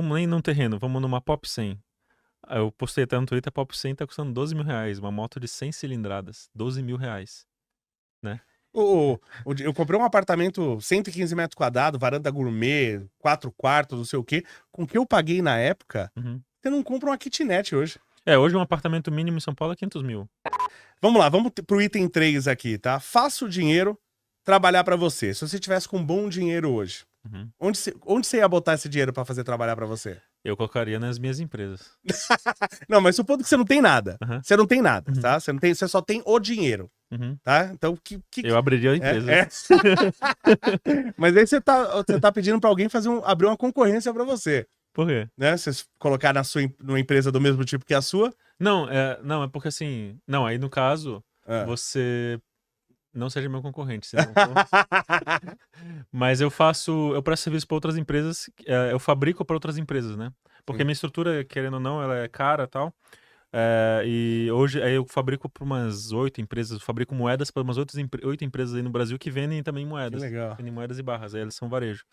vamos nem num terreno, vamos numa Pop 100. Aí eu postei até no Twitter, a Pop 100 tá custando 12 mil reais, uma moto de 100 cilindradas, 12 mil reais, né? Eu comprei um apartamento 115 metros quadrados, varanda gourmet, 4 quartos, não sei o quê. Com o que eu paguei na época, Uhum. você não compra uma kitnet hoje. Hoje um apartamento mínimo em São Paulo é 500 mil. Vamos lá, vamos pro item 3 aqui, tá? Faça o dinheiro trabalhar pra você. Se você tivesse com bom dinheiro hoje, Uhum. onde você ia botar esse dinheiro pra fazer trabalhar pra você? Eu colocaria nas minhas empresas. Não, mas supondo que você não tem nada. Uhum. Você não tem nada, Uhum. tá? Você só tem o dinheiro, Uhum. tá? Então, Eu abriria a empresa. Mas aí você tá pedindo pra alguém abrir uma concorrência pra você, Por quê? né? Você colocar numa empresa do mesmo tipo que a sua. Não, é porque assim... Não, aí no caso, Ah. você não seja meu concorrente, senão... Mas eu presto serviço para outras empresas, eu fabrico para outras empresas, né? Porque Sim. minha estrutura, querendo ou não, ela é cara e tal. E hoje aí eu fabrico para umas 8 empresas, eu fabrico moedas para umas 8 empresas aí no Brasil que vendem também Que moedas. legal. Vendem moedas e barras, aí elas são varejo.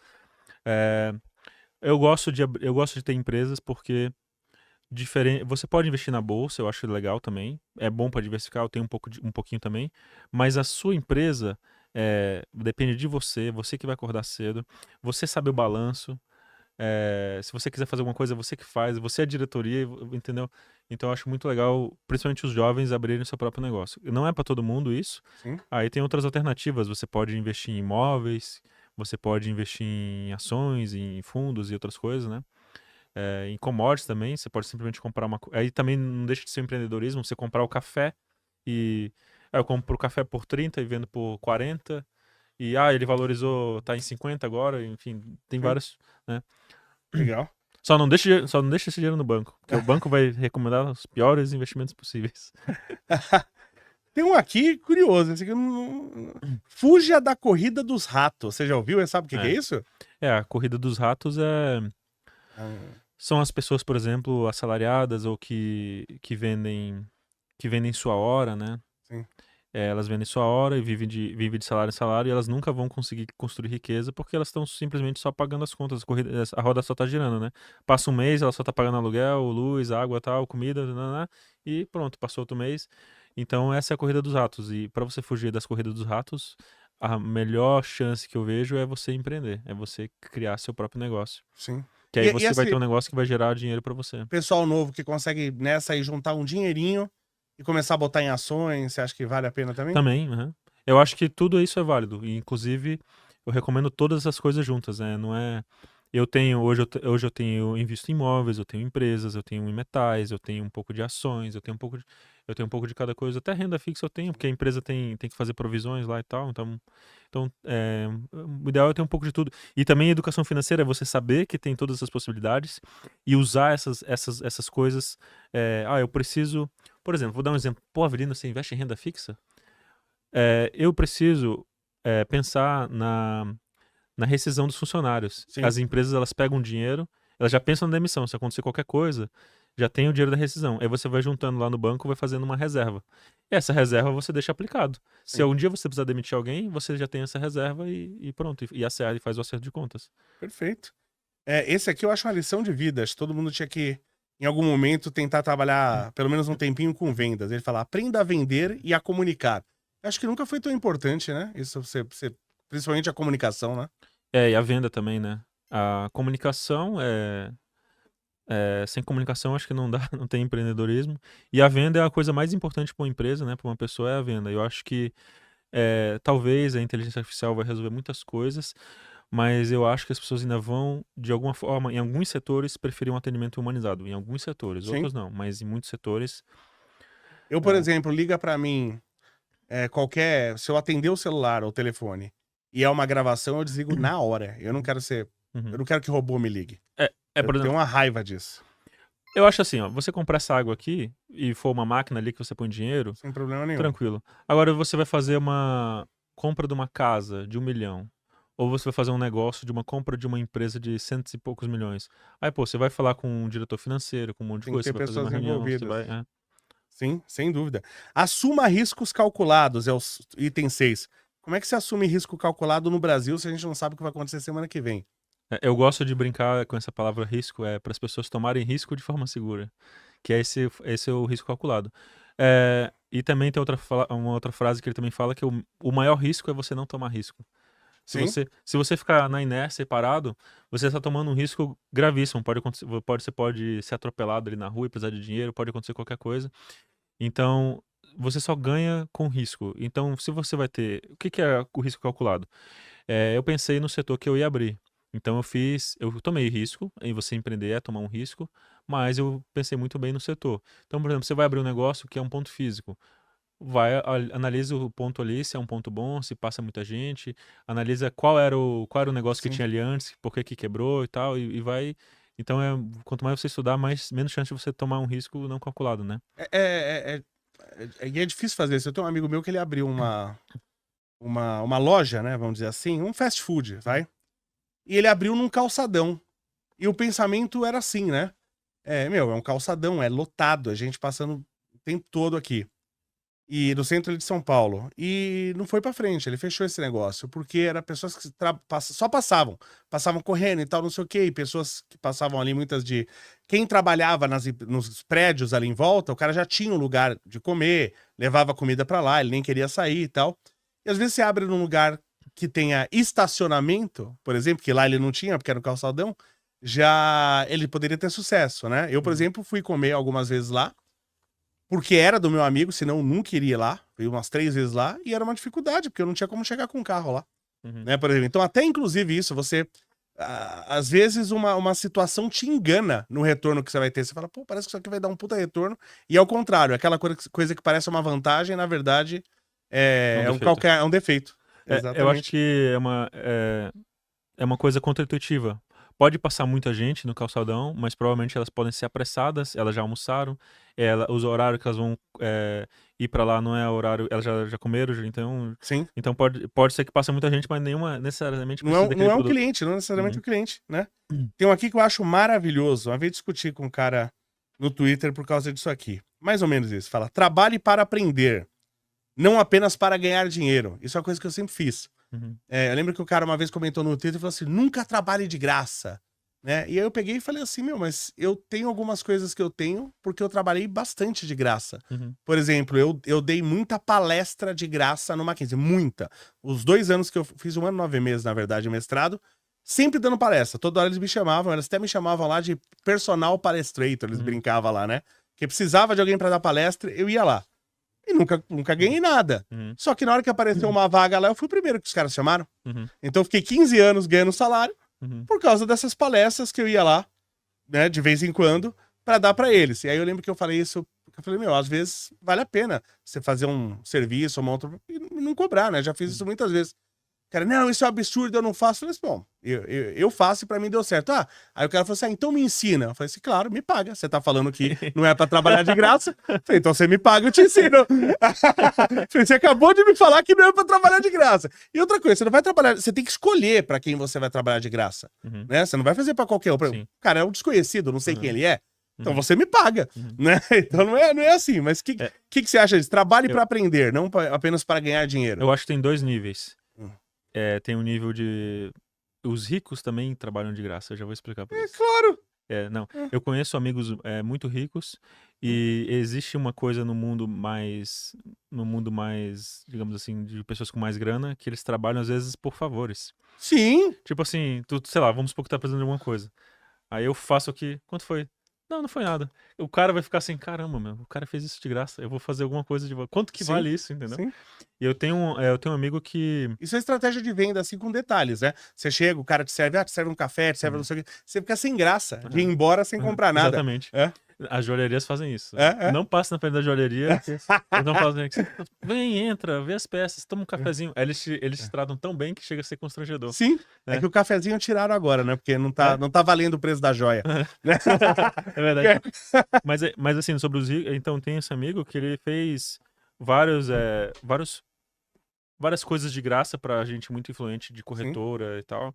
Eu gosto de ter empresas porque você pode investir na bolsa, eu acho legal também. É bom para diversificar, eu tenho um pouquinho também. Mas a sua empresa depende de você, você que vai acordar cedo, você sabe o balanço. Se você quiser fazer alguma coisa, você que faz, você é a diretoria, entendeu? Então eu acho muito legal, principalmente os jovens, abrirem seu próprio negócio. Não é para todo mundo isso. Sim. Aí tem outras alternativas. Você pode investir em imóveis, você pode investir em ações, em fundos e outras coisas, né? Em commodities também, você pode simplesmente comprar Aí também não deixa de ser empreendedorismo, você comprar o café e... eu compro o café por 30 e vendo por 40. E ele valorizou, tá em 50 agora, enfim, tem vários, né? Legal. Só não deixa esse dinheiro no banco, porque o banco vai recomendar os piores investimentos possíveis. Tem um aqui curioso. Esse aqui fuja da corrida dos ratos. Você já ouviu? Sabe o que é isso? A corrida dos ratos são as pessoas, por exemplo, assalariadas ou que vendem sua hora, né? Sim. Elas vendem sua hora e vivem de salário em salário e elas nunca vão conseguir construir riqueza porque elas estão simplesmente só pagando as contas. A roda só tá girando, né? Passa um mês, ela só tá pagando aluguel, luz, água, tal, comida, e pronto, passou outro mês. Então essa é a corrida dos ratos. E para você fugir das corridas dos ratos, a melhor chance que eu vejo é você empreender, é você criar seu próprio negócio. Sim. Que aí você vai ter um negócio que vai gerar dinheiro para você. Pessoal novo que consegue nessa aí juntar um dinheirinho e começar a botar em ações, você acha que vale a pena também? Também, eu acho que tudo isso é válido. E, inclusive, eu recomendo todas essas coisas juntas, né? Não é... hoje eu tenho invisto em imóveis, eu tenho empresas, eu tenho em metais, eu tenho um pouco de ações, eu tenho um pouco de cada coisa. Até renda fixa eu tenho, porque a empresa tem que fazer provisões lá e tal. Então o ideal é ter um pouco de tudo. E também a educação financeira é você saber que tem todas essas possibilidades e usar essas coisas. Eu preciso... Por exemplo, vou dar um exemplo. Pô, Avelino, você investe em renda fixa? Eu preciso pensar na rescisão dos funcionários. Sim. As empresas, elas pegam dinheiro, elas já pensam na demissão. Se acontecer qualquer coisa, já tem o dinheiro da rescisão. Aí você vai juntando lá no banco, vai fazendo uma reserva. E essa reserva você deixa aplicado. Sim. Se algum dia você precisar demitir alguém, você já tem essa reserva e pronto. E acerta e faz o acerto de contas. Perfeito. Esse aqui eu acho uma lição de vida. Acho que todo mundo tinha que, em algum momento, tentar trabalhar pelo menos um tempinho com vendas. Ele fala, aprenda a vender e a comunicar. Acho que nunca foi tão importante, né? Isso, principalmente a comunicação, né? E a venda também, né? A comunicação sem comunicação acho que não dá, não tem empreendedorismo. E a venda é a coisa mais importante para uma empresa, né? Para uma pessoa é a venda. Eu acho que talvez a inteligência artificial vai resolver muitas coisas, mas eu acho que as pessoas ainda vão, de alguma forma, em alguns setores, preferir um atendimento humanizado. Em alguns setores, Sim. outros não, mas em muitos setores... Eu, por exemplo, liga pra mim se eu atender o celular ou o telefone e é uma gravação, eu desligo na hora. Eu não quero eu não quero que robô me ligue. por exemplo, tenho uma raiva disso. eu acho assim, ó, você comprar essa água aqui e for uma máquina ali que você põe dinheiro, Sem problema nenhum. tranquilo. Agora você vai fazer uma compra de uma casa de 1 milhão, ou você vai fazer um negócio de uma compra de uma empresa de cento e poucos milhões. Aí, pô, você vai falar com um diretor financeiro, com um monte de Tem que coisa, ter você vai fazer uma pessoas reunião, você envolvidas. vai... Sim, sem dúvida. Assuma riscos calculados, é o item 6. Como é que se assume risco calculado no Brasil se a gente não sabe o que vai acontecer semana que vem? Eu gosto de brincar com essa palavra risco, para as pessoas tomarem risco de forma segura, que é esse é o risco calculado. E também tem uma outra frase que ele também fala que o maior risco é você não tomar risco. Sim, Se você ficar na inércia e parado, você está tomando um risco gravíssimo. Você pode ser atropelado ali na rua e precisar de dinheiro, pode acontecer qualquer coisa. Então, você só ganha com risco. Então, se você vai ter. O que é o risco calculado? Eu pensei no setor que eu ia abrir. Então, eu tomei risco, em você empreender é tomar um risco, mas eu pensei muito bem no setor. Então, por exemplo, você vai abrir um negócio que é um ponto físico. Analisa o ponto ali, se é um ponto bom, se passa muita gente, analisa qual era o negócio que sim. tinha ali antes, por que que quebrou e tal, e vai. Então, quanto mais você estudar, menos chance de você tomar um risco não calculado, né? É, é, é, e é difícil fazer isso. Eu tenho um amigo meu que ele abriu uma loja, né? Vamos dizer assim, um fast food, vai? E ele abriu num calçadão. E o pensamento era assim, né? É um calçadão, é lotado, a gente passando o tempo todo aqui. E no centro de São Paulo. E não foi pra frente, ele fechou esse negócio, porque era pessoas que só passavam correndo e tal, não sei o quê, e pessoas que passavam ali, muitas de. Quem trabalhava nos prédios ali em volta, o cara já tinha um lugar de comer, levava comida pra lá, ele nem queria sair e tal. E às vezes você abre num lugar que tenha estacionamento, por exemplo, que lá ele não tinha, porque era no calçadão, já ele poderia ter sucesso, né? Eu, por Uhum, exemplo, fui comer algumas vezes lá porque era do meu amigo, senão eu nunca iria lá. Fui umas 3 vezes lá e era uma dificuldade, porque eu não tinha como chegar com o carro lá, uhum. né, por exemplo. Então até inclusive isso, você às vezes uma situação te engana no retorno que você vai ter. Você fala: "Pô, parece que isso aqui vai dar um puta retorno", e ao contrário, aquela coisa que parece uma vantagem, na verdade, É um é defeito. é um defeito. Eu acho Exatamente. que é uma coisa contraintuitiva. Pode passar muita gente no calçadão, mas provavelmente elas podem ser apressadas, elas já almoçaram, os horários que elas vão ir para lá não é horário, elas já comeram, então, Sim. então pode ser que passe muita gente, mas nenhuma necessariamente precisa daquele Não é um produto. cliente, não é necessariamente Uhum. um cliente, né. Tem um aqui que eu acho maravilhoso. Uma vez discuti com um cara no Twitter por causa disso aqui. Mais ou menos isso. Fala: trabalhe para aprender, não apenas para ganhar dinheiro. Isso é uma coisa que eu sempre fiz. Uhum. Eu lembro que o cara uma vez comentou no Twitter e falou assim: nunca trabalhe de graça. Né? E aí eu peguei e falei assim: meu, mas eu tenho algumas coisas que eu tenho porque eu trabalhei bastante de graça. Uhum. Por exemplo, eu dei muita palestra de graça no Mackenzie, muita. Os 2 anos que eu fiz, 1 ano e 9 meses, na verdade, mestrado, sempre dando palestra. Toda hora eles me chamavam, eles até me chamavam lá de personal palestrator, eles Uhum. brincavam lá, né? Que precisava de alguém para dar palestra, eu ia lá. E nunca ganhei nada. Uhum. Só que na hora que apareceu uma vaga lá, eu fui o primeiro que os caras chamaram. Uhum. Então eu fiquei 15 anos ganhando salário Uhum. por causa dessas palestras que eu ia lá, né, de vez em quando, para dar para eles. E aí eu lembro que eu falei isso, eu falei: meu, às vezes vale a pena você fazer um serviço, uma outra, e não cobrar, né? Já fiz isso Uhum. muitas vezes. Cara, não, isso é um absurdo, eu não faço. Eu falei assim: bom, eu faço e pra mim deu certo. Ah, aí o cara falou assim: ah, então me ensina. Eu falei assim: claro, me paga. Você tá falando que não é pra trabalhar de graça. Eu falei: então você me paga, eu te ensino. Eu falei: você acabou de me falar que não é pra trabalhar de graça. E outra coisa, você não vai trabalhar, você tem que escolher pra quem você vai trabalhar de graça, Uhum. né? Você não vai fazer pra qualquer um. O Sim. cara é um desconhecido, não sei quem Uhum. ele é. Então Uhum. você me paga, Uhum. né? Então não é assim. Mas o É, que você acha disso? Trabalhe eu, pra aprender, não apenas para ganhar dinheiro. eu acho que tem dois níveis. Hum. Tem um nível de. Os ricos também trabalham de graça, eu já vou explicar por É isso. claro. Não. É. Eu conheço amigos muito ricos e existe uma coisa no mundo mais, digamos assim, de pessoas com mais grana, que eles trabalham às vezes por favores. Sim, Tipo assim, sei lá, vamos supor que tá precisando de alguma coisa. Aí eu faço aqui, quanto foi? Não, não foi nada. O cara vai ficar assim, caramba, meu, o cara fez isso de graça, eu vou fazer alguma coisa de quanto que sim, vale isso, entendeu? sim. E eu tenho um amigo que. Isso é estratégia de venda, assim, com detalhes, né? Você chega, o cara te serve um café, te serve não Uhum, sei o quê. Você fica sem graça de ir aham, embora sem aham, comprar nada. exatamente. É, As joalherias fazem isso. é. Não passa na frente da joalheria, que eles não fazem. Vem, entra, vê as peças, toma um cafezinho. Aí eles te tratam tão bem que chega a ser constrangedor. Sim, é Né? que o cafezinho tiraram agora, né? Porque É? não tá valendo o preço da joia. Né? É verdade. Mas assim, sobre os ricos, então tem esse amigo que ele fez várias coisas de graça pra gente muito influente de Sim, corretora e tal.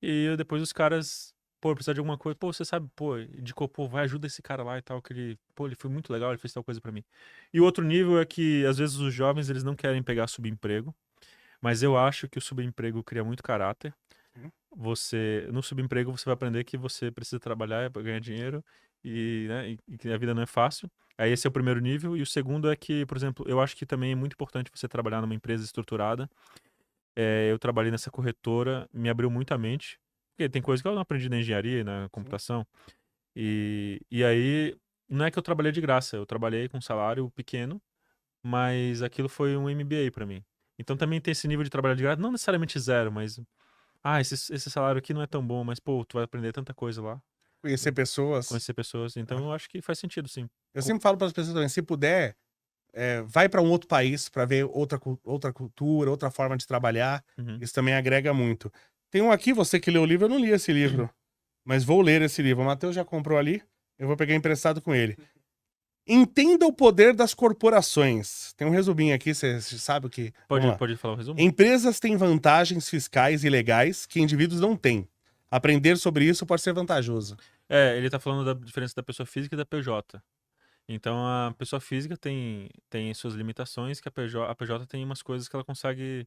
E depois os caras, pô, precisar de alguma coisa, pô, você sabe, pô, indicou, pô, vai, ajuda esse cara lá e tal, que ele foi muito legal, ele fez tal coisa pra mim. E o outro nível é que, às vezes, os jovens, eles não querem pegar subemprego, mas eu acho que o subemprego cria muito caráter. sim. no subemprego você vai aprender que você precisa trabalhar para ganhar dinheiro né, e que a vida não é fácil. Aí esse é o primeiro nível. E o segundo é que, por exemplo, eu acho que também é muito importante você trabalhar numa empresa estruturada. Eu trabalhei nessa corretora, me abriu muito a mente. Porque tem coisas que eu não aprendi na engenharia e na Sim. computação. E aí, não é que eu trabalhei de graça, eu trabalhei com um salário pequeno, mas aquilo foi um MBA para mim. Então também tem esse nível de trabalhar de graça, não necessariamente zero, mas esse salário aqui não é tão bom, mas pô, tu vai aprender tanta coisa lá, Conhecer pessoas. conhecer pessoas. Então eu acho que faz sentido, sim. Eu sempre falo para as pessoas também, se puder, vai para um outro país para ver outra cultura, outra forma de trabalhar. Uhum. Isso também agrega muito. Tem um aqui, você que leu o livro, eu não li esse livro, mas vou ler esse livro. O Matheus já comprou ali, eu vou pegar emprestado com ele. Entenda o poder das corporações. Tem um resuminho aqui, você sabe o que... Vamos lá. Pode falar o resumo? Empresas têm vantagens fiscais e legais que indivíduos não têm. Aprender sobre isso pode ser vantajoso. Ele tá falando da diferença da pessoa física e da PJ. Então a pessoa física tem suas limitações, que a PJ tem umas coisas que ela consegue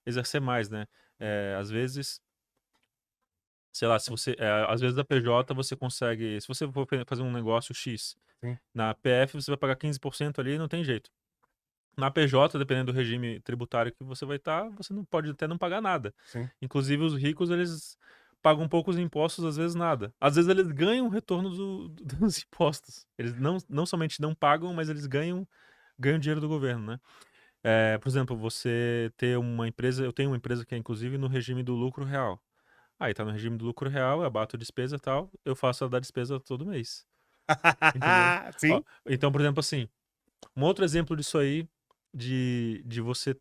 exercer mais, né? Às vezes, sei lá, se você, às vezes da PJ você consegue, se você for fazer um negócio X, Sim. na PF você vai pagar 15% ali, não tem jeito. Na PJ, dependendo do regime tributário que você vai estar, você não pode até não pagar nada. Sim. Inclusive os ricos, eles pagam poucos impostos, às vezes nada. Às vezes eles ganham o retorno dos impostos. Eles não somente não pagam, mas eles ganham dinheiro do governo, né? Por exemplo, você ter uma empresa, eu tenho uma empresa que é inclusive no regime do lucro real. Aí tá no regime do lucro real, eu abato a despesa e tal, eu faço a da despesa todo mês. Entendeu? Ó, Sim. então, por exemplo, assim, um outro exemplo disso aí, de você,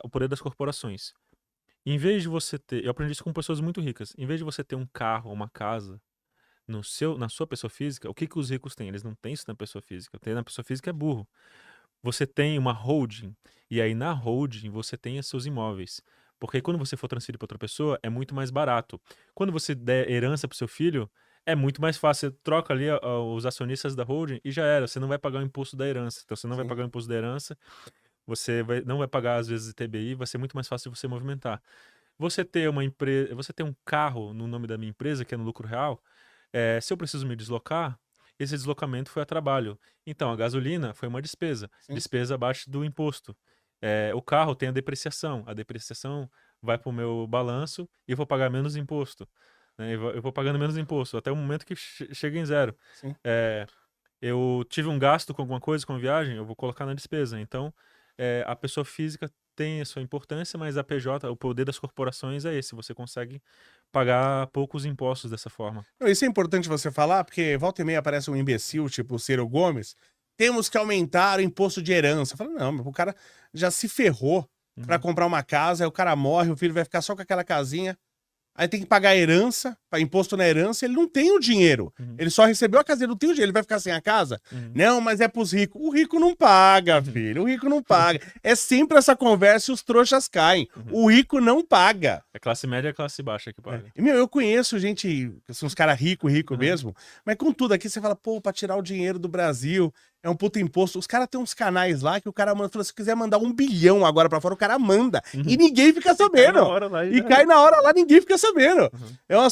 o poder das corporações. Em vez de você ter, eu aprendi isso com pessoas muito ricas, em vez de você ter um carro ou uma casa na sua pessoa física, o que que os ricos têm? Eles não têm isso na pessoa física. Ter na pessoa física é burro. Você tem uma holding, e aí na holding você tem os seus imóveis. Porque quando você for transferir para outra pessoa, é muito mais barato. Quando você der herança para seu filho, é muito mais fácil. Você troca ali os acionistas da holding e já era. Você não vai pagar o imposto da herança. Então você não vai Sim. pagar o imposto da herança, não vai pagar às vezes ITBI, vai ser muito mais fácil de você movimentar. Você ter uma empresa, você ter um carro no nome da minha empresa, que é no lucro real, se eu preciso me deslocar, esse deslocamento foi a trabalho. Então, a gasolina foi uma despesa. Sim. Despesa abaixo do imposto. O carro tem a depreciação. A depreciação vai para o meu balanço e eu vou pagar menos imposto. Né? Eu vou pagando menos imposto, até o momento que chega em zero. Sim. Eu tive um gasto com alguma coisa, com viagem, eu vou colocar na despesa. Então, a pessoa física tem a sua importância, mas a PJ, o poder das corporações é esse. Você consegue pagar poucos impostos dessa forma. Não, isso é importante você falar, porque volta e meia aparece um imbecil, tipo o Ciro Gomes. Temos que aumentar o imposto de herança. Eu falo, não, o cara já se ferrou pra Uhum. comprar uma casa, aí o cara morre, o filho vai ficar só com aquela casinha. Aí tem que pagar herança, imposto na herança, ele não tem o dinheiro. Uhum. Ele só recebeu a casa, ele não tem o dinheiro, ele vai ficar sem a casa? Uhum. Não, mas é pros ricos. O rico não paga, filho, o rico não paga. É sempre essa conversa e os trouxas caem. O rico não paga. É classe média e a classe baixa que paga. E, meu, eu conheço gente, são uns caras rico mesmo, mas contudo, aqui você fala, pô, pra tirar o dinheiro do Brasil, é um puto imposto. Os caras têm uns canais lá que o cara manda, fala, se quiser mandar 1 bilhão agora pra fora, o cara manda. E ninguém fica sabendo. Cai na hora lá, ninguém fica sabendo.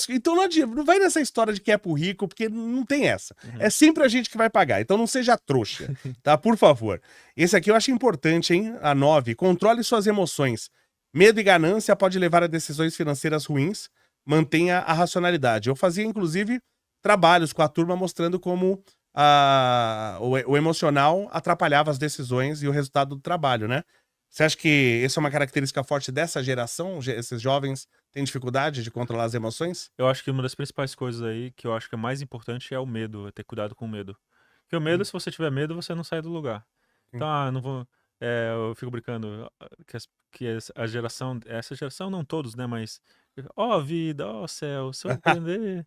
Então não adianta, não vai nessa história de que é pro rico, porque não tem essa. É sempre a gente que vai pagar, então não seja trouxa, tá? Por favor. Esse aqui eu acho importante, hein? A 9, controle suas emoções. Medo e ganância pode levar a decisões financeiras ruins. Mantenha a racionalidade. Eu fazia, inclusive, trabalhos com a turma mostrando como o emocional atrapalhava as decisões e o resultado do trabalho, né? Você acha que essa é uma característica forte dessa geração? Esses jovens têm dificuldade de controlar as emoções? Eu acho que uma das principais coisas aí, que eu acho que é mais importante, é o medo, é ter cuidado com o medo. Porque o medo, se você tiver medo, você não sai do lugar. Então, não vou... eu fico brincando que a geração, essa geração, não todos, né, mas vida, céu, se eu aprender,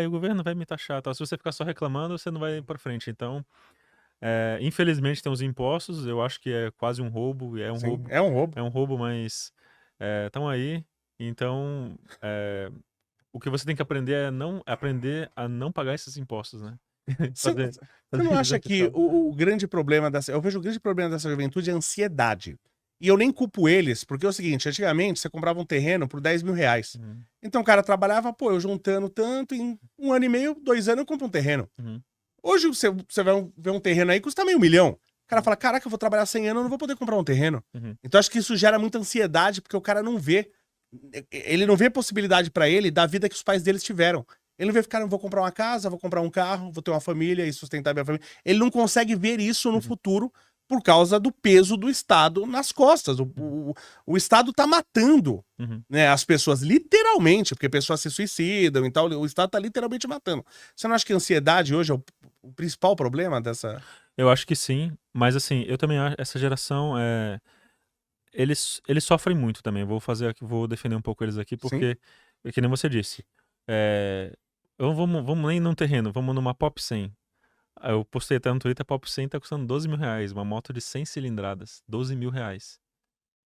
e o governo vai me taxar, tal. Se você ficar só reclamando, você não vai pra frente. Então, infelizmente tem os impostos, eu acho que é quase um roubo, Sim, é um roubo. é um roubo, mas estão aí. Então, o que você tem que aprender aprender a não pagar esses impostos, né? Você não Fazer acha eles que questão. o grande problema dessa... Eu vejo o grande problema dessa juventude é a ansiedade. E eu nem culpo eles, porque é o seguinte, antigamente você comprava um terreno por 10 mil reais. Então o cara trabalhava, pô, eu juntando tanto, em 1 ano e meio, 2 anos eu compro um terreno. Hoje você vai ver um terreno aí, custa meio milhão. O cara fala, caraca, eu vou trabalhar 100 anos, eu não vou poder comprar um terreno. Então acho que isso gera muita ansiedade, porque o cara não vê. Ele não vê possibilidade pra ele da vida que os pais deles tiveram. Ele não vê ficar, vou comprar uma casa, vou comprar um carro, vou ter uma família e sustentar minha família. Ele não consegue ver isso no futuro por causa do peso do Estado nas costas. O Estado tá matando, né, as pessoas, literalmente, porque pessoas se suicidam e tal, o Estado tá literalmente matando. Você não acha que a ansiedade hoje é o principal problema dessa... Eu acho que sim, mas assim, eu também acho, essa geração, eles sofrem muito também. Vou defender um pouco eles aqui, porque, que nem você disse, vamos nem num terreno, vamos numa Pop 100. Eu postei até no Twitter, a Pop 100 tá custando 12 mil reais, uma moto de 100 cilindradas, 12 mil reais,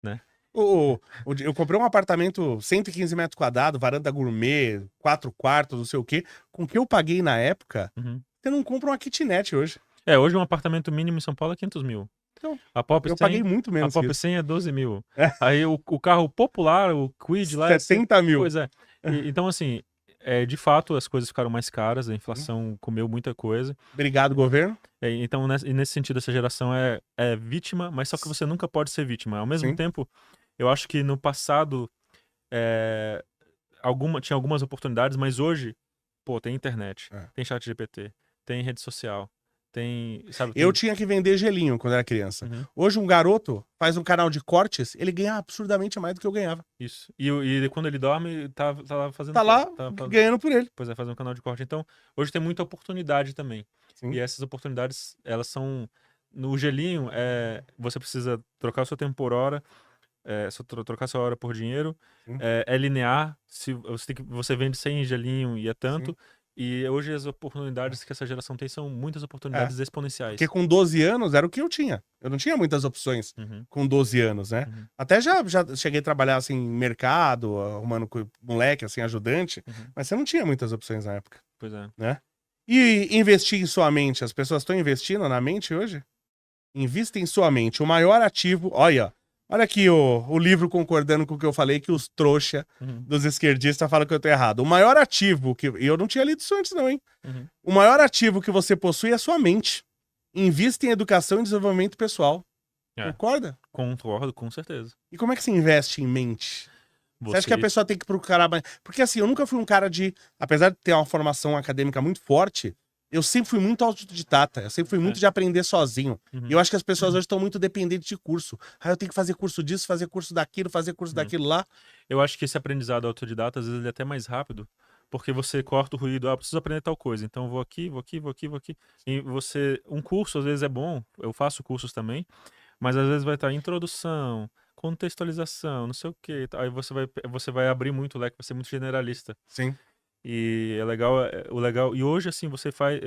né? Eu comprei um apartamento 115 metros quadrados, varanda gourmet, 4 quartos, não sei o quê, com o que eu paguei na época, você não compra uma kitnet hoje. Hoje um apartamento mínimo em São Paulo é 500 mil. Então, A Pop 100, eu paguei muito menos a Pop 100 é 12 mil. Aí o carro popular, o Kwid lá... 70 mil. Pois é. Então, assim, de fato, as coisas ficaram mais caras, a inflação comeu muita coisa. Obrigado, governo. Então, nesse sentido, essa geração é vítima, mas só que você nunca pode ser vítima. Ao mesmo tempo, eu acho que no passado tinha algumas oportunidades, mas hoje, pô, tem internet, tem chat GPT, tem rede social, sabe, eu tinha que vender gelinho quando era criança. Hoje um garoto faz um canal de cortes, ele ganha absurdamente mais do que eu ganhava. Isso. E quando ele dorme, tá lá fazendo... Tá lá ganhando por ele. Pois é, fazendo um canal de corte. Então, hoje tem muita oportunidade também. E essas oportunidades, elas são... No gelinho, você precisa trocar o seu tempo por hora, trocar sua hora por dinheiro, é linear, você vende 100 gelinho e é tanto... E hoje as oportunidades que essa geração tem são muitas oportunidades exponenciais. Porque com 12 anos era o que eu tinha. Eu não tinha muitas opções com 12 anos, né? Até já cheguei a trabalhar, assim, em mercado, arrumando moleque, assim, ajudante. Mas você não tinha muitas opções na época. Pois é. Né? E investir em sua mente. As pessoas estão investindo na mente hoje? Invista em sua mente. O maior ativo... Olha aqui o livro concordando com o que eu falei, que os trouxa dos esquerdistas falam que eu tô errado. O maior ativo que... E eu não tinha lido isso antes não, hein? O maior ativo que você possui é a sua mente. Invista em educação e desenvolvimento pessoal. Concorda? Concordo, com certeza. E como é que se investe em mente? Você acha que a pessoa tem que procurar... Porque assim, eu nunca fui um cara de... Apesar de ter uma formação acadêmica muito forte... Eu sempre fui muito autodidata, eu sempre fui muito de aprender sozinho. E eu acho que as pessoas hoje estão muito dependentes de curso. Eu tenho que fazer curso disso, fazer curso daquilo, fazer curso daquilo lá. Eu acho que esse aprendizado autodidata, às vezes, ele é até mais rápido, porque você corta o ruído. Preciso aprender tal coisa, então vou aqui. E um curso, às vezes, é bom, eu faço cursos também, mas às vezes vai estar introdução, contextualização, não sei o quê. Aí você vai abrir muito o leque, vai ser muito generalista. Sim. E o legal. E hoje, assim, você faz.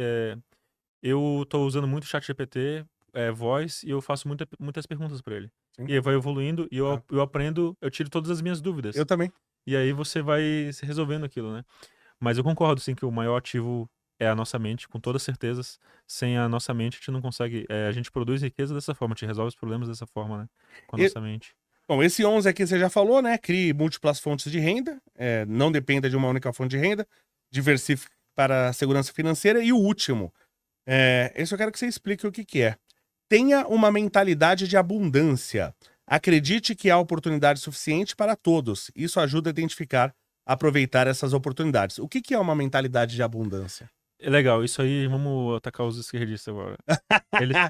Eu tô usando muito o chat GPT, voz, e eu faço muitas perguntas pra ele. E aí vai evoluindo, e eu aprendo, eu tiro todas as minhas dúvidas. Eu também. E aí você vai se resolvendo aquilo, né? Mas eu concordo, sim, que o maior ativo é a nossa mente, com todas certezas. Sem a nossa mente, a gente não consegue. A gente produz riqueza dessa forma, a gente resolve os problemas dessa forma, né? Com a nossa mente. Bom, esse 11 aqui você já falou, né? Crie múltiplas fontes de renda, não dependa de uma única fonte de renda, diversifique para a segurança financeira. E o último, esse eu quero que você explique o que é. Tenha uma mentalidade de abundância. Acredite que há oportunidade suficiente para todos. Isso ajuda a identificar, aproveitar essas oportunidades. O que é uma mentalidade de abundância? É legal, isso aí, vamos atacar os esquerdistas agora.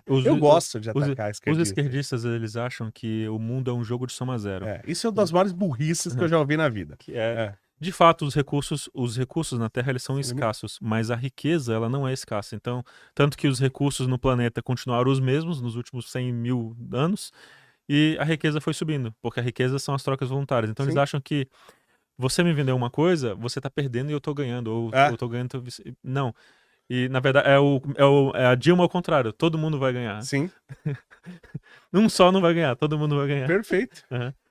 Eu gosto de atacar esquerdistas. Os esquerdistas, eles acham que o mundo é um jogo de soma zero. Isso é uma das maiores burrices que eu já ouvi na vida. De fato, os recursos na Terra, eles são escassos, mas a riqueza, ela não é escassa. Então, tanto que os recursos no planeta continuaram os mesmos nos últimos 100 mil anos, e a riqueza foi subindo, porque a riqueza são as trocas voluntárias. Então, eles acham que você me vendeu uma coisa, você tá perdendo e eu tô ganhando. Ou eu tô ganhando... Não. E, na verdade, é a Dilma ao contrário. Todo mundo vai ganhar. Sim. Um só não vai ganhar, todo mundo vai ganhar. Perfeito.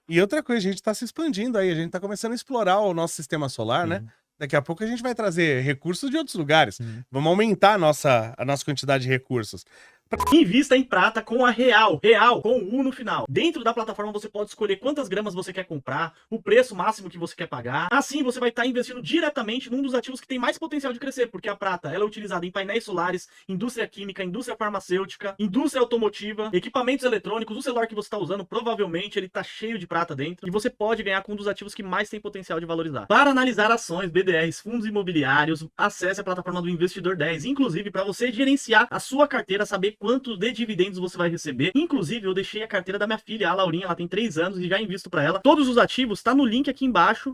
E outra coisa, a gente tá se expandindo aí. A gente tá começando a explorar o nosso sistema solar, né? Daqui a pouco a gente vai trazer recursos de outros lugares. Vamos aumentar a nossa quantidade de recursos. Invista em prata com a Real, com U no final. Dentro da plataforma você pode escolher quantas gramas você quer comprar, o preço máximo que você quer pagar. Assim você vai estar investindo diretamente num dos ativos que tem mais potencial de crescer, porque a prata ela é utilizada em painéis solares, indústria química, indústria farmacêutica, indústria automotiva, equipamentos eletrônicos. O celular que você está usando provavelmente ele está cheio de prata dentro e você pode ganhar com um dos ativos que mais tem potencial de valorizar. Para analisar ações, BDRs, fundos imobiliários, acesse a plataforma do Investidor 10, inclusive para você gerenciar a sua carteira, saber quanto de dividendos você vai receber. Inclusive, eu deixei a carteira da minha filha, a Laurinha, ela tem 3 anos e já invisto para ela. Todos os ativos tá no link aqui embaixo